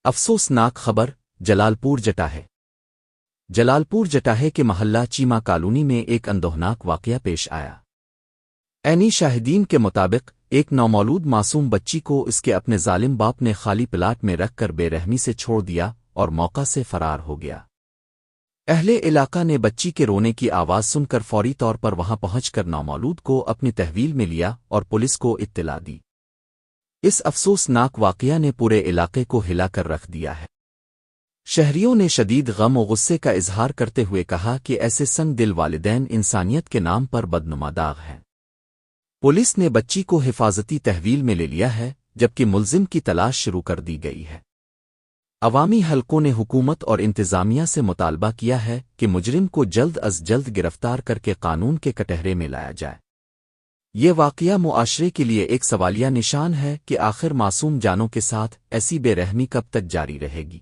افسوسناک خبر جلال پور جٹاہے جلال پور جٹاہے کے محلہ چیما کالونی میں ایک اندوہناک واقعہ پیش آیا۔ عینی شاہدین کے مطابق ایک نومولود معصوم بچی کو اس کے اپنے ظالم باپ نے خالی پلاٹ میں رکھ کر بے رحمی سے چھوڑ دیا اور موقع سے فرار ہو گیا۔ اہل علاقہ نے بچی کے رونے کی آواز سن کر فوری طور پر وہاں پہنچ کر نومولود کو اپنی تحویل میں لیا اور پولیس کو اطلاع دی۔ اس افسوسناک واقعہ نے پورے علاقے کو ہلا کر رکھ دیا ہے۔ شہریوں نے شدید غم و غصے کا اظہار کرتے ہوئے کہا کہ ایسے سنگ دل والدین انسانیت کے نام پر بدنما داغ ہیں۔ پولیس نے بچی کو حفاظتی تحویل میں لے لیا ہے جبکہ ملزم کی تلاش شروع کر دی گئی ہے۔ عوامی حلقوں نے حکومت اور انتظامیہ سے مطالبہ کیا ہے کہ مجرم کو جلد از جلد گرفتار کر کے قانون کے کٹہرے میں لایا جائے۔ یہ واقعہ معاشرے کے لیے ایک سوالیہ نشان ہے کہ آخر معصوم جانوں کے ساتھ ایسی بے رحمی کب تک جاری رہے گی۔